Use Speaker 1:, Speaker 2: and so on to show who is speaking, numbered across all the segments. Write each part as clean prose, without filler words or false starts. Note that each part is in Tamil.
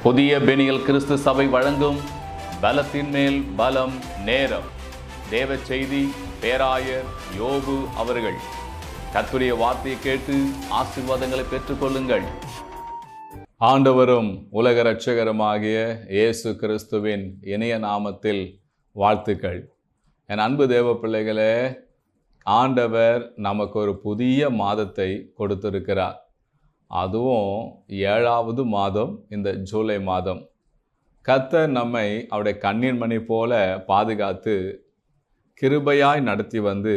Speaker 1: புதிய பெனியல் கிறிஸ்து சபை வழங்கும் பலத்தின் மேல் பலம் நேரம். தேவ செய்தி பேராயர் யோபு அவர்கள். கர்த்தருடைய வார்த்தையை கேட்டு ஆசீர்வாதங்களை பெற்றுக்கொள்ளுங்கள். ஆண்டவரும் உலக இரட்சகருமாகிய இயேசு கிறிஸ்துவின் இணைய நாமத்தில் வாழ்த்துக்கள். என் அன்பு தேவ பிள்ளைகளே, ஆண்டவர் நமக்கு ஒரு புதிய மாதத்தை கொடுத்திருக்கிறார். அதுவும் 7வது மாதம், இந்த ஜூலை மாதம். கர்த்தர் நம்மை அவருடைய கண்ணின் மணி போல பாதுகாத்து கிருபையாய் நடத்தி வந்து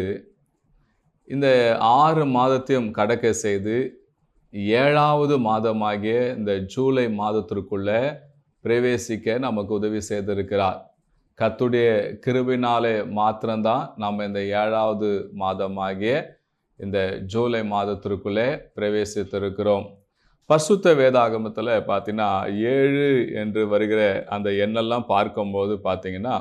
Speaker 1: இந்த 6 மாதத்தையும் கடக்க செய்து 7வது மாதமாகிய இந்த ஜூலை மாதத்திற்குள்ள பிரவேசிக்க நமக்கு உதவி செய்திருக்கிறார். கர்த்தருடைய கிருபையினாலே மாத்திரம்தான் நம்ம இந்த 7வது மாதமாகிய இந்த ஜூலை மாதத்திற்குள்ளே பிரவேசித்திருக்கிறோம். பரிசுத்த வேதாகமத்தில் பார்த்தீங்கன்னா 7 என்று வருகிற அந்த எண்ணெல்லாம் பார்க்கும்போது பார்த்தீங்கன்னா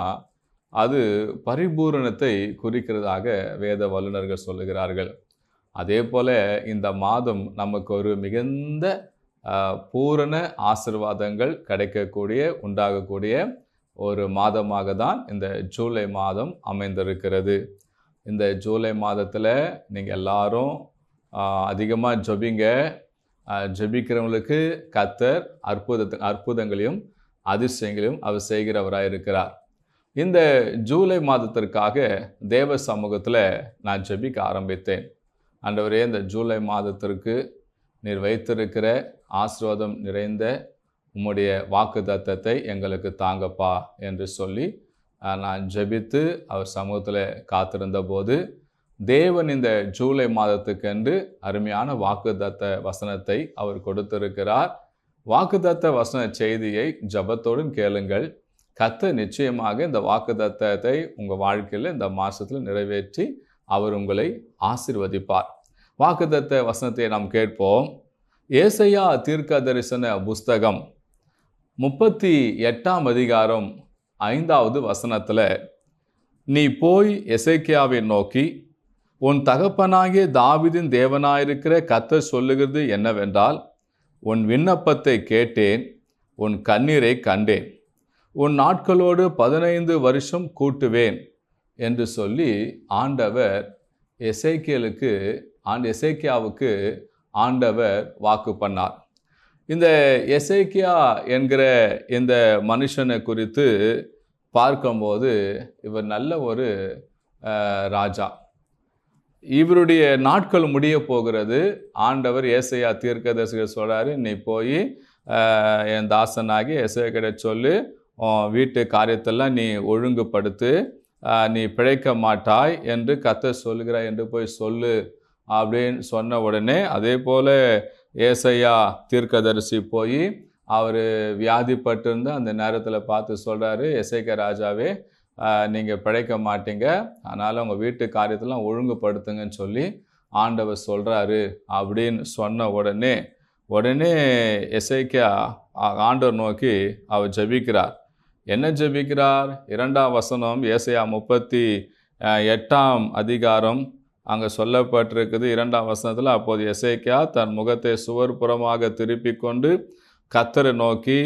Speaker 1: அது பரிபூரணத்தை குறிக்கிறதாக வேத வல்லுநர்கள் சொல்லுகிறார்கள். அதே போல் இந்த மாதம் நமக்கு ஒரு மிகுந்த பூரண ஆசீர்வாதங்கள் கிடைக்கக்கூடிய உண்டாகக்கூடிய ஒரு மாதமாக தான் இந்த ஜூலை மாதம் அமைந்திருக்கிறது. இந்த ஜூலை மாதத்தில் நீங்கள் எல்லாரும் அதிகமாக ஜெபிங்க. ஜெபிக்கிறவங்களுக்கு கர்த்தர் அற்புதங்களையும் அதிசயங்களையும் அவர் செய்கிறவராக இருக்கிறார். இந்த ஜூலை மாதத்திற்காக தேவ சமூகத்தில் நான் ஜெபிக்க ஆரம்பித்தேன். ஆண்டவரே, இந்த ஜூலை மாதத்திற்கு நீர் வைத்திருக்கிற ஆசீர்வாதம் நிறைந்த உம்முடைய வாக்குத்தத்தத்தை எங்களுக்கு தாங்கப்பா என்று சொல்லி நான் ஜெபித்து அவர் சமூகத்தில் காத்திருந்த போது தேவன் இந்த ஜூலை மாதத்துக்கென்று அருமையான வாக்குத்தத்த வசனத்தை அவர் கொடுத்திருக்கிறார். வாக்குத்தத்த வசன செய்தியை ஜெபத்தோடும் கேளுங்கள். கர்த்தர் நிச்சயமாக இந்த வாக்குத்தத்தத்தை உங்கள் வாழ்க்கையில் இந்த மாதத்தில் நிறைவேற்றி அவர் உங்களை ஆசீர்வதிப்பார். வாக்குத்தத்த வசனத்தை நாம் கேட்போம். ஏசாயா தீர்க்க தரிசன புஸ்தகம் 38ஆம் அதிகாரம் 5வது வசனத்தில், நீ போய் எசேக்கியாவை நோக்கி, உன் தகப்பனாகிய தாவீதின் தேவனாயிருக்கிற கர்த்தர் சொல்லுகிறது என்னவென்றால், உன் விண்ணப்பத்தை கேட்டேன், உன் கண்ணீரை கண்டேன், உன் நாட்களோடு 15 வருஷம் கூட்டுவேன் என்று சொல்லி ஆண்டவர் எசேக்கியாவுக்கு ஆண்டவர் வாக்கு பண்ணார். இந்த எசேக்கியா என்கிற இந்த மனுஷனை குறித்து பார்க்கும்போது இவர் நல்ல ஒரு ராஜா. இவருடைய நாட்கள் முடிய போகிறது. ஆண்டவர் ஏசாயா தீர்க்கதரிசிகள் சொல்கிறாரு, நீ போய் என் தாசனாகி எசேக்கியா சொல்லு, வீட்டு காரியத்தெல்லாம் நீ ஒழுங்குபடுத்து, நீ பிழைக்க மாட்டாய் என்று கர்த்தர் சொல்கிறாய் என்று போய் சொல்லு அப்படின்னு சொன்ன உடனே, அதே போல் ஏசாயா தீர்க்கதரிசி போய் அவர் வியாதிப்பட்டிருந்த அந்த நேரத்தில் பார்த்து சொல்கிறாரு, எசேக்கியா ராஜாவே, நீங்கள் பிழைக்க மாட்டீங்க, அதனால் உங்கள் வீட்டு காரியத்தெல்லாம் ஒழுங்குபடுத்துங்கன்னு சொல்லி ஆண்டவர் சொல்கிறாரு அப்படின்னு சொன்ன உடனே எசேக்கியா ஆண்டவர் நோக்கி அவர் ஜெபிக்கிறார். என்ன ஜெபிக்கிறார்? 2ஆம் வசனம், ஏசாயா 38ஆம் அதிகாரம் அங்கே சொல்லப்பட்டிருக்குது. 2ஆம் வசனத்தில், அப்போது எசேக்கியா தன் முகத்தை சுவர்புறமாக திருப்பி கொண்டு கர்த்தரை நோக்கி,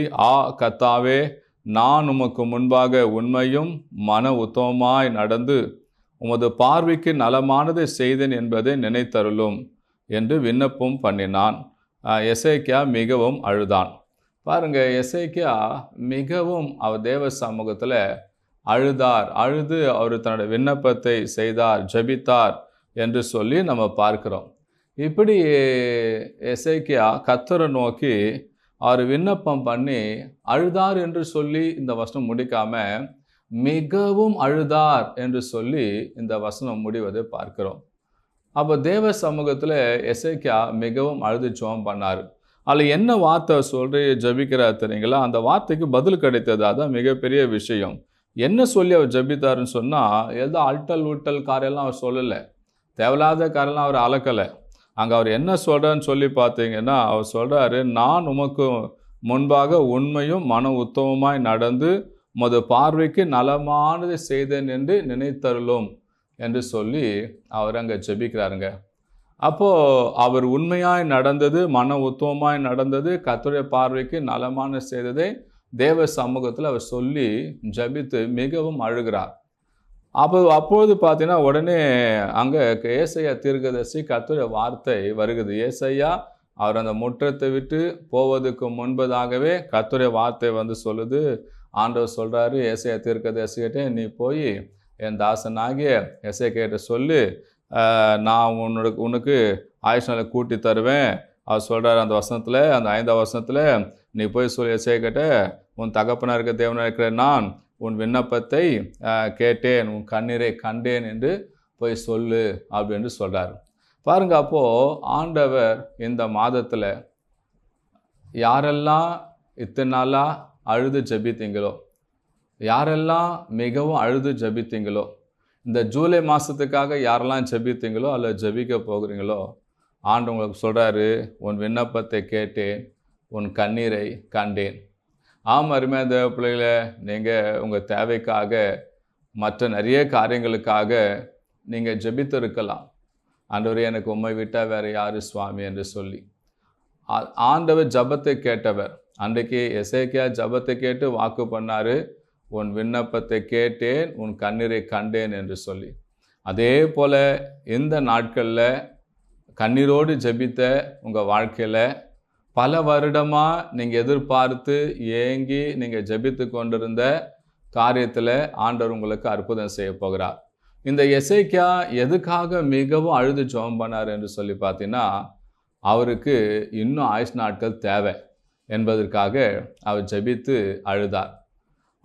Speaker 1: கர்த்தாவே, நான் உமக்கு முன்பாக உண்மையும் மன உத்தமமாய் நடந்து உமது பார்வைக்கு நலமானதை செய்தேன் என்பதை நினைத்தருளும் என்று விண்ணப்பம் பண்ணினான். எசேக்கியா மிகவும் அழுதான். பாருங்க, எசேக்கியா மிகவும் அவர் தேவ சமூகத்தில் அழுது அவர் தன்னுடைய விண்ணப்பத்தை செய்தார், ஜெபித்தார் என்று சொல்லி நம்ம பார்க்கிறோம். இப்படி எசேக்கியா கர்த்தரை நோக்கி அவர் விண்ணப்பம் பண்ணி அழுதார் என்று சொல்லி இந்த வசனம் முடிக்காம மிகவும் அழுதார் என்று சொல்லி இந்த வசனம் முடிவதை பார்க்கிறோம். அப்போ தேவ சமூகத்தில் எசேக்கியா மிகவும் அழுது ஜெபம் பண்ணார். அதில் என்ன வார்த்தை சொல்லி ஜெபிக்கிறார் தெரியுங்களா? அந்த வார்த்தைக்கு பதில் கிடைத்தது. அதான் மிகப்பெரிய விஷயம். என்ன சொல்லி அவர் ஜெபித்தாருன்னு சொன்னால், ஏதோ அல்டல் உட்டல் காரெல்லாம் அவர் சொல்லலை, தேவையில்லாத காரெல்லாம் அவர் அலக்கலை. அங்கே அவர் என்ன சொல்கிறான்னு சொல்லி பார்த்தீங்கன்னா, அவர் சொல்கிறாரு, நான் உமக்கு முன்பாக உண்மையும் மன உத்தமமாய் நடந்து உமது பார்வைக்கு நலமானதை செய்தேன் என்று நினைத்தருளும் என்று சொல்லி அவர் அங்கே ஜெபிக்கிறாருங்க. அப்போது அவர் உண்மையாய் நடந்தது, மன உத்தமமாய் நடந்தது, கர்த்தருடைய பார்வைக்கு நலமான செய்ததை தேவ சமூகத்தில் அவர் சொல்லி ஜெபித்து மிகவும் அழுகிறார். அப்பொழுது பார்த்தீங்கன்னா உடனே அங்கே ஏசாயா தீர்க்கதரிசி கர்த்தருடைய வார்த்தை வருகிறது. ஏசாயா அவர் அந்த முற்றத்தை விட்டு போவதற்கு முன்பதாகவே கர்த்தருடைய வார்த்தை வந்து சொல்லுது. ஆண்டவர் சொல்கிறாரு ஏசாயா தீர்க்கதரிசிகிட்ட, நீ போய் என் தாசனாகிய எசேக்கியாட்ட சொல்லு, நான் உனக்கு ஆயுஷ் நாளை கூட்டி தருவேன். அவர் சொல்கிறார் அந்த வசனத்தில், அந்த 5ஆம் வசனத்தில், நீ போய் சொல்லி எசேக்கியாட்ட, உன் தகப்பனாக இருக்க தேவனாக இருக்கிற நான் உன் விண்ணப்பத்தை கேட்டேன், உன் கண்ணீரை கண்டேன் என்று போய் சொல்லு அப்படின்னு சொல்கிறார். பாருங்க, அப்போது ஆண்டவர் இந்த மாதத்தில் யாரெல்லாம் இத்தனை நாளாக அழுது ஜெபித்தீங்களோ, யாரெல்லாம் மிகவும் அழுது ஜெபித்தீங்களோ, இந்த ஜூலை மாதத்துக்காக யாரெல்லாம் ஜெபித்தீங்களோ அல்ல ஜெபிக்க போகிறீங்களோ, ஆண்டவர் உங்களுக்கு சொல்கிறாரு, உன் விண்ணப்பத்தை கேட்டேன், உன் கண்ணீரை கண்டேன். அருமையான தேவ பிள்ளைகளை, நீங்கள் உங்கள் தேவைக்காக மற்ற நிறைய காரியங்களுக்காக நீங்கள் ஜெபித்து இருக்கலாம். ஆண்டவரே, எனக்கு உம்மை விட்டால் வேறு யார் சுவாமி என்று சொல்லி. ஆண்டவர் ஜபத்தை கேட்டவர். அன்றைக்கு எசேக்கியா ஜபத்தை கேட்டு வாக்கு பண்ணார், உன் விண்ணப்பத்தை கேட்டேன், உன் கண்ணீரை கண்டேன் என்று சொல்லி. அதே போல் இந்த நாட்களில் கண்ணீரோடு ஜெபித்த உங்கள் வாழ்க்கையில் பல வருடமாக நீங்கள் எதிர்பார்த்து ஏங்கி நீங்கள் ஜெபித்து கொண்டிருந்த காரியத்தில் ஆண்டவர் உங்களுக்கு அற்புதம் செய்ய போகிறார். இந்த எசேக்கியா எதுக்காக மிகவும் அழுது ஜெபம் பண்ணார் என்று சொல்லி பார்த்தீங்கன்னா, அவருக்கு இன்னும் ஆயுஷ் நாட்கள் தேவை என்பதற்காக அவர் ஜெபித்து அழுதார்.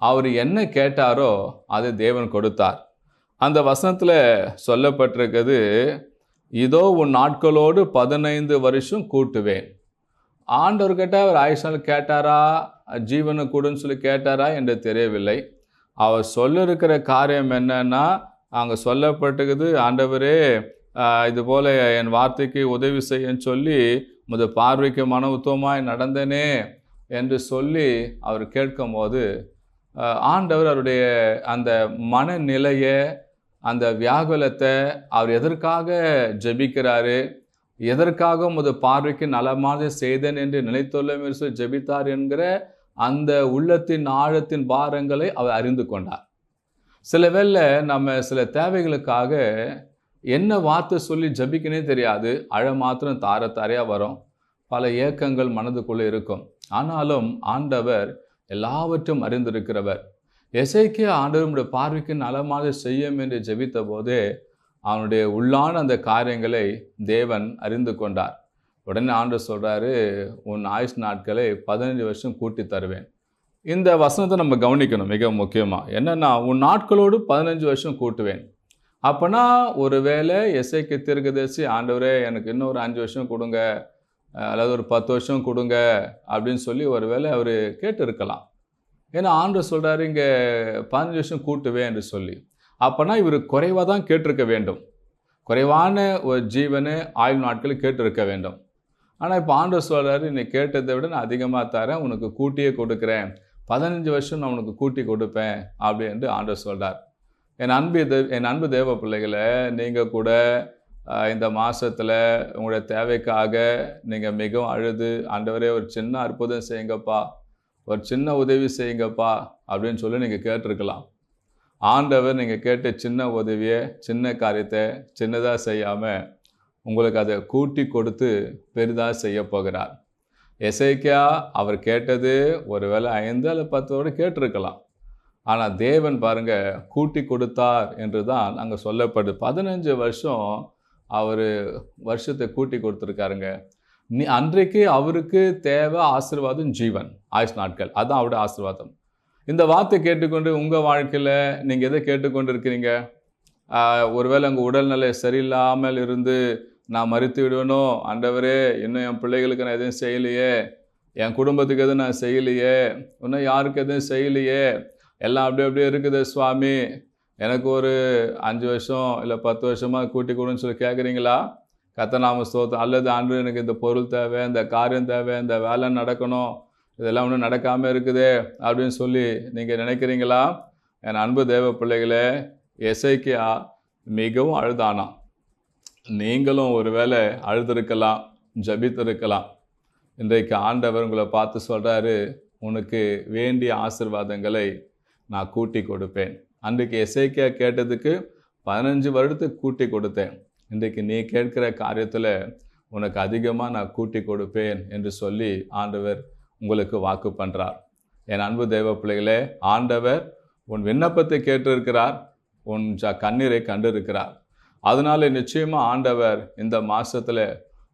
Speaker 1: அவர் என்ன கேட்டாரோ அதை தேவன் கொடுத்தார். அந்த வசனத்தில் சொல்லப்பட்டிருக்கிறது, இதோ உன் நாட்களோடு 15 வருஷம் கூட்டுவேன். ஆண்டவர்கிட்ட அவர் ஆயுஷ் கேட்டாரா, ஜீவனை கூடுன்னு சொல்லி கேட்டாரா என்று தெரியவில்லை. அவர் சொல்லிருக்கிற காரியம் என்னன்னா, அங்கே சொல்லப்பட்டிருக்குது, ஆண்டவரே இதுபோல் என் வார்த்தைக்கு உதவி செய்யன்னு சொல்லி முத பார்வைக்கு மன உத்தமமாய் நடந்தனே என்று சொல்லி அவர் கேட்கும் போது, ஆண்டவர் அவருடைய அந்த மனநிலையை, அந்த வியாகுலத்தை, அவர் எதற்காக ஜெபிக்கிறாரு, எதற்காக முத பார்வைக்கு நலமாக செய்தேன் என்று நினைத்துள்ள சொல்லி ஜெபித்தார் என்கிற அந்த உள்ளத்தின் ஆழத்தின் பாரங்களை அவர் அறிந்து கொண்டார். சில வேளை நம்ம சில தேவைகளுக்காக என்ன வார்த்தை சொல்லி ஜபிக்கனே தெரியாது, அழ மாத்திரம் தாரையாக வரும், பல ஏக்கங்கள் மனதுக்குள்ளே இருக்கும். ஆனாலும் ஆண்டவர் எல்லாவற்றும் அறிந்திருக்கிறவர். எசேக்கியா ஆண்டவருடைய பார்வைக்கு நலமாக செய்யும் என்று ஜெபித்த போதே அவனுடைய உள்ளான அந்த காரியங்களை தேவன் அறிந்து கொண்டார். உடனே ஆண்டவர் சொல்கிறாரு, உன் ஆயுஷ் நாட்களை 15 வருஷம் கூட்டி தருவேன். இந்த வசனத்தை நம்ம கவனிக்கணும் மிக முக்கியமாக. என்னென்னா, உன் நாட்களோடு 15 வருஷம் கூட்டுவேன். அப்போனா ஒரு வேளை எசேக்கியா தீர்க்கதரிசி, ஆண்டவரே எனக்கு இன்னும் ஒரு 5 வருஷம் கொடுங்க, அல்லது ஒரு 10 வருஷம் கொடுங்க அப்படின்னு சொல்லி ஒரு வேளை அவர் கேட்டு இருக்கலாம். ஏன்னா ஆண்டவர் சொல்கிறாரு இங்கே 15 வருஷம் கூட்டுவேன் என்று சொல்லி. அப்போனா இவர் குறைவாக தான் கேட்டிருக்க வேண்டும், குறைவான ஒரு ஜீவனை ஆயுள் நாட்கள் கேட்டிருக்க வேண்டும். ஆனால் இப்போ ஆண்டவர் சொல்கிறாரு, நீ கேட்டதை விட நான் அதிகமாக தரேன், உனக்கு கூட்டியே கொடுக்குறேன், 15 வருஷம் நான் உனக்கு கூட்டி கொடுப்பேன் அப்படின்னு ஆண்டவர் சொல்கிறார். என் அன்பு தேவ பிள்ளைகளை, நீங்கள் கூட இந்த மாதத்தில் உங்களுடைய தேவைக்காக நீங்கள் மிகவும் அழுது, ஆண்டவரே ஒரு சின்ன அற்புதம் செய்யுங்கப்பா, ஒரு சின்ன உதவி செய்யுங்கப்பா அப்படின்னு சொல்லி நீங்கள் கேட்டிருக்கலாம். ஆண்டவர் நீங்கள் கேட்ட சின்ன உதவியை, சின்ன காரியத்தை சின்னதாக செய்யாமல் உங்களுக்கு அதை கூட்டி கொடுத்து பெரிதாக செய்ய போகிறார். எசேக்கியா அவர் கேட்டது ஒரு வேளை 5 அல்லது 10 கேட்டிருக்கலாம். ஆனால் தேவன் பாருங்க கூட்டி கொடுத்தார் என்று தான் அங்கே சொல்லப்படுது. 15 வருஷம் அவர் வருஷத்தை கூட்டி கொடுத்துருக்காருங்க. அன்றைக்கு அவருக்கு தேவை ஆசீர்வாதம், ஜீவன், ஆயுஷ் நாட்கள், அதுதான் அவருடைய ஆசீர்வாதம். இந்த வார்த்தை கேட்டுக்கொண்டு உங்கள் வாழ்க்கையில் நீங்கள் எதை கேட்டுக்கொண்டு இருக்கிறீங்க? ஒருவேளை உங்கள் உடல்நிலை சரியில்லாமல் இருந்து நான் மறித்து விடுவேனோ, ஆண்டவரே இன்னும் என் பிள்ளைகளுக்கு நான் எதுவும் செய்யலையே, என் குடும்பத்துக்கு எதுவும் நான் செய்யலையே, இன்னும் யாருக்கு எதுவும் செய்யலையே, எல்லாம் அப்படியே இருக்குது சுவாமி, எனக்கு ஒரு 5 வருஷம் இல்லை 10 வருஷமாக கூட்டி கொடுன்னு சொல்லி கேட்குறீங்களா? கர்த்தநாம ஸ்தோத்திரம். அல்லது ஆண்டவரே எனக்கு இந்த பொருள் தேவை, இந்த காரியம் தேவை, இந்த வேலை நடக்கணும், இதெல்லாம் ஒன்றும் நடக்காமல் இருக்குதே அப்படின்னு சொல்லி நீங்கள் நினைக்கிறீங்களா? என் அன்பு தேவ பிள்ளைகளே, எசேக்கியா மிகவும் அழுதானாம். நீங்களும் ஒருவேளை அழுதுருக்கலாம், ஜபித்திருக்கலாம். இன்றைக்கு ஆண்டவர் உங்களை பார்த்து சொல்கிறாரு, உனக்கு வேண்டிய ஆசீர்வாதங்களை நான் கூட்டி கொடுப்பேன். அன்றைக்கு எசேக்கியா கேட்டதுக்கு 15 வருடத்துக்கு கூட்டி கொடுத்தேன். இன்றைக்கு நீ கேட்கிற காரியத்தில் உனக்கு அதிகமாக நான் கூட்டி கொடுப்பேன் என்று சொல்லி ஆண்டவர் உங்களுக்கு வாக்கு பண்ணுறார். என் அன்பு தெய்வ பிள்ளைகளே, ஆண்டவர் உன் விண்ணப்பத்தை கேட்டிருக்கிறார், உன் கண்ணீரை கண்டிருக்கிறார். அதனால நிச்சயமாக ஆண்டவர் இந்த மாதத்தில்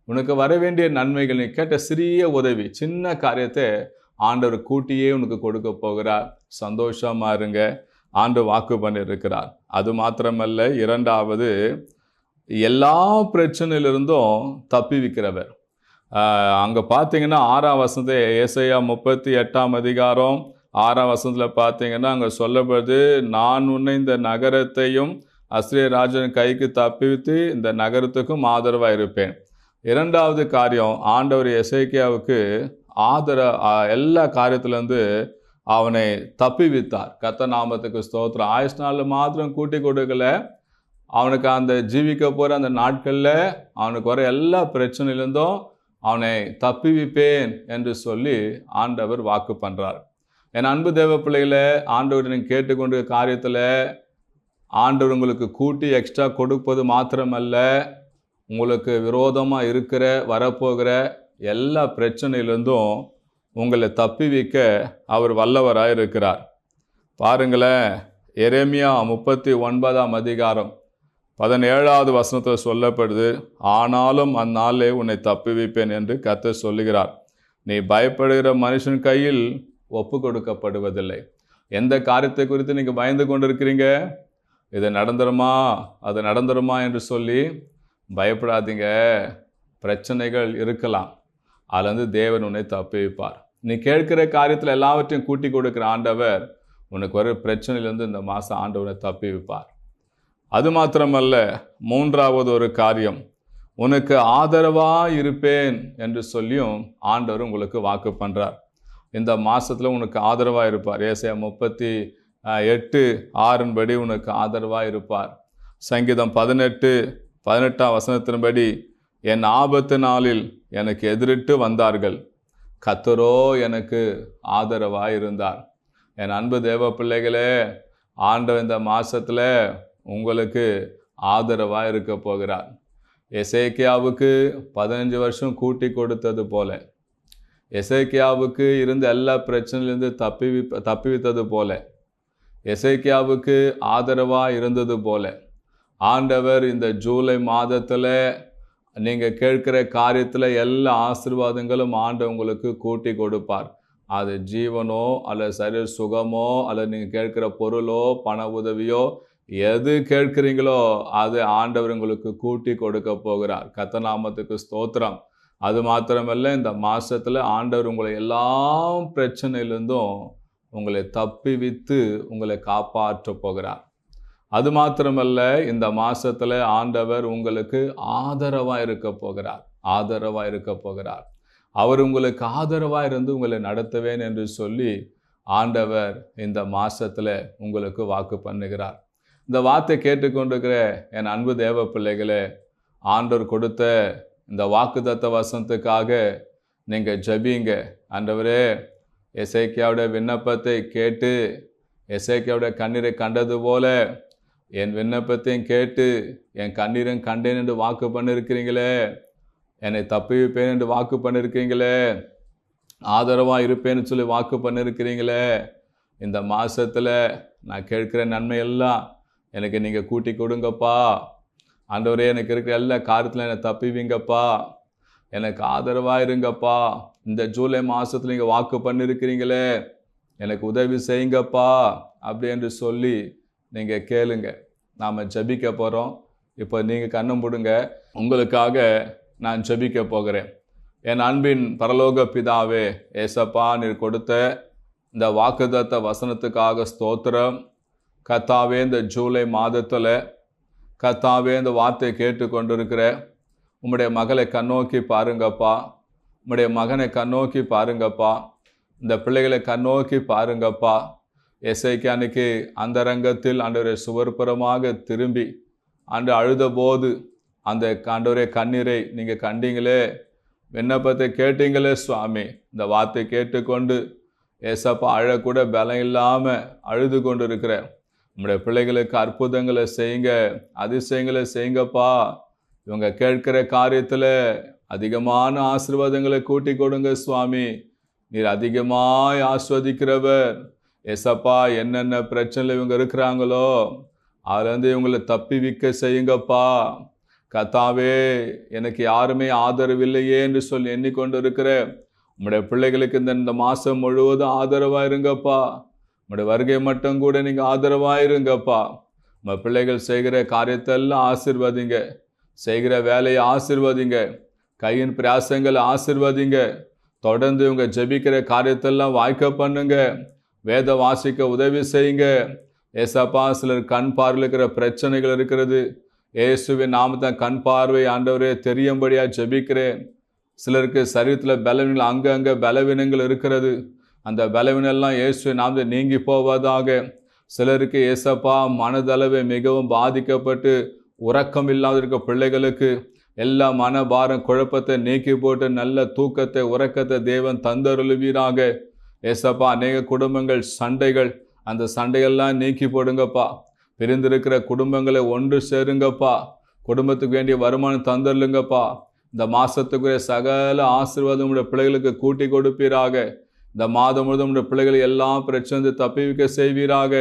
Speaker 1: உனக்கு வர வேண்டிய நன்மைகள், நீ கேட்ட சிறிய உதவி, சின்ன காரியத்தை ஆண்டவர் கூட்டியே உனக்கு கொடுக்க போகிறார். சந்தோஷமாக இருங்க. ஆண்டு வாக்கு பண்ணியிருக்கிறார். அது மாத்திரமல்ல, இரண்டாவது, எல்லா பிரச்சனையிலிருந்தும் தப்பி வைக்கிறவர். அங்கே பார்த்தீங்கன்னா 6ஆம் வசனத்தை, ஏசாயா 38ஆம் அதிகாரம் 6ஆம் வசனத்தில் பார்த்தீங்கன்னா அங்கே சொல்லப்படுது, நான் உன்னை இந்த நகரத்தையும் அஸ்ரிய ராஜன் கைக்கு தப்பிவித்து இந்த நகரத்துக்கும் ஆதரவாக இருப்பேன். இரண்டாவது காரியம், ஆண்டவர் எசேக்கியாவுக்கு எல்லா காரியத்திலேருந்து அவனை தப்பி வைத்தார். கர்த்தர் நாமத்துக்கு ஸ்தோத்திரம். ஆயுஷ் நாளில் மாத்திரம் கூட்டி கொடுக்கல, அவனுக்கு அந்த ஜீவிக்க போகிற அந்த நாட்களில் அவனுக்கு வர எல்லா பிரச்சனையிலேருந்தும் அவனை தப்பி வைப்பேன் என்று சொல்லி ஆண்டவர் வாக்கு பண்ணுறார். என் அன்பு தேவ பிள்ளைகளை, ஆண்டவர் நீங்கள் கேட்டுக்கொண்டு காரியத்தில் ஆண்டவர் உங்களுக்கு கூட்டி எக்ஸ்ட்ரா கொடுப்பது மாத்திரமல்ல, உங்களுக்கு விரோதமாக இருக்கிற வரப்போகிற எல்லா பிரச்சனையிலேருந்தும் உங்களை தப்பி வைக்க அவர் வல்லவராக இருக்கிறார். பாருங்களேன், எரேமியா 39ஆம் அதிகாரம் 17வது வசனத்தில் சொல்லப்படுது, ஆனாலும் அந்நாளே உன்னை தப்பி வைப்பேன் என்று கர்த்தர் சொல்லுகிறார். நீ பயப்படுகிற மனுஷன் கையில் ஒப்பு கொடுக்கப்படுவதில்லை. எந்த காரியத்தை குறித்து நீங்கள் பயந்து கொண்டிருக்கிறீங்க, இது நடந்துருமா அது நடந்துருமா என்று சொல்லி பயப்படாதீங்க. பிரச்சனைகள் இருக்கலாம், அதுலேருந்து தேவன் உன்னை தப்பி வைப்பார். நீ கேட்கிற காரியத்தில் எல்லாவற்றையும் கூட்டி கொடுக்குற ஆண்டவர் உனக்கு வர பிரச்சனையிலேருந்து இந்த மாதம் ஆண்டவனை தப்பி வைப்பார். அது மாத்திரமல்ல, மூன்றாவது ஒரு காரியம், உனக்கு ஆதரவாக இருப்பேன் என்று சொல்லியும் ஆண்டவர் உங்களுக்கு வாக்கு பண்ணுறார். இந்த மாதத்தில் உனக்கு ஆதரவாக இருப்பார். ஏசாயா 38:6 படி உனக்கு ஆதரவாக இருப்பார். சங்கீதம் 18:18ஆம் வசனத்தின்படி, என் ஆபத்து நாளில் எனக்கு எதிரிட்டு வந்தார்கள், கர்த்தரோ எனக்கு ஆதரவாக இருந்தார். என் அன்பு தேவ பிள்ளைகளே, ஆண்டவர் இந்த மாதத்தில் உங்களுக்கு ஆதரவாக இருக்க போகிறார். எசேக்கியாவுக்கு 15 வருஷம் கூட்டி கொடுத்தது போல, எசேக்கியாவுக்கு இருந்த எல்லா பிரச்சனையிலிருந்து தப்பி வைத்தது போல, எசேக்கியாவுக்கு ஆதரவாக இருந்தது போல, ஆண்டவர் இந்த ஜூலை மாதத்தில் நீங்கள் கேட்கிற காரியத்தில் எல்லா ஆசீர்வாதங்களும் ஆண்டவர் உங்களுக்கு கூட்டி கொடுப்பார். அது ஜீவனோ அல்லது சரீர சுகமோ அல்லது நீங்கள் கேட்கிற பொருளோ பண உதவியோ எது கேட்குறீங்களோ அது ஆண்டவர் உங்களுக்கு கூட்டி கொடுக்க போகிறார். கர்த்தர் நாமத்துக்கு ஸ்தோத்திரம். அது மாத்திரமல்ல, இந்த மாதத்தில் ஆண்டவர் உங்களை எல்லா பிரச்சனையிலிருந்தும் உங்களை தப்பி வைத்து உங்களை காப்பாற்ற போகிறார். அது மாத்திரமல்ல, இந்த மாதத்தில் ஆண்டவர் உங்களுக்கு ஆதரவாக இருக்க போகிறார். ஆதரவாக இருக்க போகிறார். அவர் உங்களுக்கு ஆதரவாக இருந்து உங்களை நடத்துவேன் என்று சொல்லி ஆண்டவர் இந்த மாதத்தில் உங்களுக்கு வாக்கு பண்ணுகிறார். இந்த வார்த்தை கேட்டுக்கொண்டிருக்கிற என் அன்பு தேவ பிள்ளைகளே, ஆண்டவர் கொடுத்த இந்த வாக்குத்தத்த வசனத்துக்காக நீங்கள் ஜெபிங்க. ஆண்டவரே, எசேக்கியாவுடைய விண்ணப்பத்தை கேட்டு எசேக்கியாவுடைய கண்ணீரை கண்டது போல என் விண்ணப்பத்தையும் கேட்டு என் கண்ணீரையும் கண்டேன் என்று வாக்கு பண்ணியிருக்கிறீங்களே, என்னை தப்பி வைப்பேன் என்று வாக்கு பண்ணியிருக்கிறீங்களே, ஆதரவாக இருப்பேன்னு சொல்லி வாக்கு பண்ணியிருக்கிறீங்களே, இந்த மாதத்தில் நான் கேட்குற நன்மையெல்லாம் எனக்கு நீங்கள் கூட்டி கொடுங்கப்பா. ஆண்டவரே, எனக்கு இருக்கிற எல்லா காரியத்தில் என்னை தப்பிவிங்கப்பா, எனக்கு ஆதரவாக இருங்கப்பா. இந்த ஜூலை மாதத்தில் நீங்கள் வாக்கு பண்ணியிருக்கிறீங்களே, எனக்கு உதவி செய்யுங்கப்பா அப்படி என்று சொல்லி நீங்கள் கேளுங்க. நாம் ஜெபிக்க போகிறோம். இப்போ நீங்கள் கண்ணை மூடுங்க. உங்களுக்காக நான் ஜெபிக்க போகிறேன். என் அன்பின் பரலோக பிதாவே, ஏசப்பா, நீர் கொடுத்த இந்த வாக்குத்தத்த வசனத்துக்காக ஸ்தோத்திரம். கர்த்தாவே, இந்த ஜூலை மாதத்தில் கர்த்தாவே இந்த வார்த்தையை கேட்டு கொண்டிருக்கிற உம்முடைய மகளை கண்ணோக்கி பாருங்கப்பா, உம்முடைய மகனை கண்ணோக்கி பாருங்கப்பா, இந்த பிள்ளைகளை கண்ணோக்கி பாருங்கப்பா. எசேக்கியா அன்னைக்கு அந்த ரங்கத்தில் ஆண்டவரை சுவர்புறமாக திரும்பி அழுத போது அந்த ஆண்டவரே கண்ணீரை நீங்கள் கண்டீங்களே, விண்ணப்பத்தை கேட்டீங்களே சுவாமி. இந்த வார்த்தை கேட்டுக்கொண்டு ஏசப்பா அழக்கூட பலம் இல்லாமல் அழுது கொண்டு இருக்கிற நம்முடைய பிள்ளைகளுக்கு அற்புதங்களை செய்யுங்க, அதிசயங்களை செய்யுங்கப்பா. இவங்க கேட்கிற காரியத்தில் அதிகமான ஆசீர்வாதங்களை கூட்டி கொடுங்க சுவாமி. நீர் அதிகமாய் ஆஸ்வதிக்கிறவர். ஏசப்பா, என்னென்ன பிரச்சனையில் இவங்க இருக்கிறாங்களோ அதுலேருந்து இவங்களை தப்பிவிக்க செய்யுங்கப்பா. கர்த்தாவே, எனக்கு யாருமே ஆதரவு இல்லையே என்று சொல்லி எண்ணிக்கொண்டு இருக்கிற உங்களுடைய பிள்ளைகளுக்கு இந்த மாதம் முழுவதும் ஆதரவாக இருங்கப்பா. உங்களுடைய வருகை மட்டும் கூட நீங்கள் ஆதரவாக இருங்கப்பா. நம்ம பிள்ளைகள் செய்கிற காரியத்தெல்லாம் ஆசீர்வதிங்க, செய்கிற வேலையை ஆசீர்வதிங்க, கையின் பிரயாசங்களை ஆசீர்வதிங்க. தொடர்ந்து இவங்க ஜெபிக்கிற காரியத்தெல்லாம் வாய்க்க பண்ணுங்க, வேத வாசிக்க உதவி செய்யுங்க. ஏசப்பா, சிலர் கண் பார்வையில் இருக்கிற பிரச்சனைகள் இருக்கிறது. இயேசுவின் நாமத்தை கண் பார்வை ஆண்டவரே தெரியும்படியா ஜெபிக்கிறேன். சிலருக்கு சரீரத்தில் பலவீனங்கள், அங்கங்கே பலவீனங்கள் இருக்கிறது. அந்த பலவீனெல்லாம் இயேசுவின் நாமத்தை நீங்கி போவதாக. சிலருக்கு ஏசப்பா மனதளவை மிகவும் பாதிக்கப்பட்டு உறக்கம் இல்லாத இருக்க பிள்ளைகளுக்கு எல்லா மனபாரம் குழப்பத்தை நீக்கி போட்டு நல்ல தூக்கத்தை உறக்கத்தை தேவன் தந்தருளுவீராக. ஏசப்பா, அநேக குடும்பங்கள் சண்டைகள், அந்த சண்டையெல்லாம் நீக்கி போடுங்கப்பா. பிரிந்திருக்கிற குடும்பங்களை ஒன்று சேருங்கப்பா. குடும்பத்துக்கு வேண்டிய வருமானம் தந்தருளுங்கப்பா. இந்த மாதத்துக்குரிய சகல ஆசீர்வாதம் உடைய பிள்ளைகளுக்கு கூட்டி கொடுப்பீராக. இந்த மாதம் முழுவதும் உடைய பிள்ளைகளை எல்லாம் பிரச்சனை தப்பி வைக்க செய்வீராக.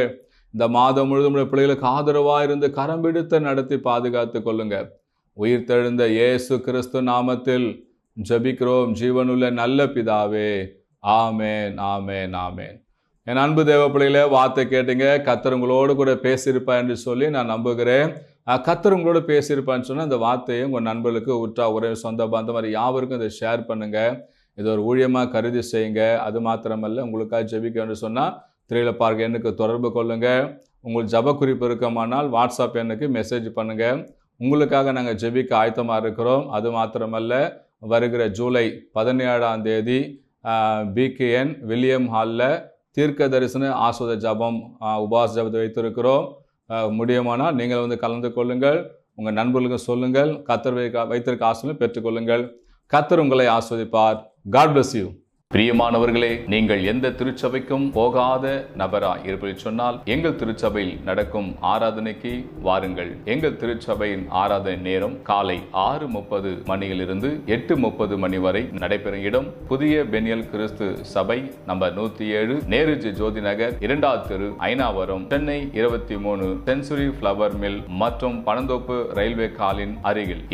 Speaker 1: இந்த மாதம் முழுவதும் உடைய பிள்ளைகளுக்கு ஆதரவாக இருந்து கரம் பிடித்து நடத்தி பாதுகாத்து கொள்ளுங்க. உயிர்த்தெழுந்த இயேசு கிறிஸ்து நாமத்தில் ஜெபிக்கிறோம் ஜீவனுள்ள நல்ல பிதாவே. ஆமேன், ஆமேன், ஆமேன். என் அன்பு தேவ பிள்ளைகளே, வார்த்தை கேட்டீங்க. கர்த்தர் உங்களோடு கூட பேசியிருப்பா என்று சொல்லி நான் நம்புகிறேன். கர்த்தர் உங்களோட பேசியிருப்பான்னு சொன்னால் இந்த வார்த்தையை உங்கள் நண்பர்களுக்கு உற்றா உறவு சொந்த பந்தம் மாதிரி யாவருக்கும் இதை ஷேர் பண்ணுங்கள். இது ஒரு ஊழியமாக கருதி செய்யுங்க. அது மாத்திரமல்ல, உங்களுக்காக ஜெபிக்க என்று சொன்னால் திரையில் பார்க்க எண்ணுக்கு தொடர்பு கொள்ளுங்கள். உங்களுக்கு ஜப குறிப்பு இருக்கமானால் வாட்ஸ்அப் எண்ணுக்கு மெசேஜ் பண்ணுங்கள். உங்களுக்காக நாங்கள் ஜெபிக்க ஆயத்தமாக இருக்கிறோம். அது மாத்திரமல்ல, வருகிற ஜூலை 17ஆம் தேதி BKN வில்லியம் ஹாலில் தீர்க்க தரிசன ஆஸ்வத ஜபம் உபாச ஜபத்தை வைத்திருக்கிறோம். முடியுமானால் நீங்கள் கலந்து கொள்ளுங்கள். உங்கள் நண்பர்களுக்கு சொல்லுங்கள். கர்த்தர் வைத்திருக்க ஆசீர்வாதம் பெற்றுக்கொள்ளுங்கள். கர்த்தர் உங்களை ஆஸ்வதிப்பார். God bless you. பிரியமானவர்களே, நீங்கள் எந்த திருச்சபைக்கும் போகாத நபராய் இருப்பதை சொன்னால் எங்கள் திருச்சபையில் நடக்கும் ஆராதனைக்கு வாருங்கள். எங்கள் திருச்சபையின் ஆராதனை நேரம் காலை 6:30 மணியிலிருந்து 8:30 மணி வரை நடைபெறும் இடம் புதிய பெனியல் கிறிஸ்து சபை, நம்பர் 107, நேருஜி ஜோதி நகர், 2வது தெரு, Ayanavaram, Chennai 23, century flower mill மற்றும் பனந்தோப்பு ரயில்வே காலின் அருகில்.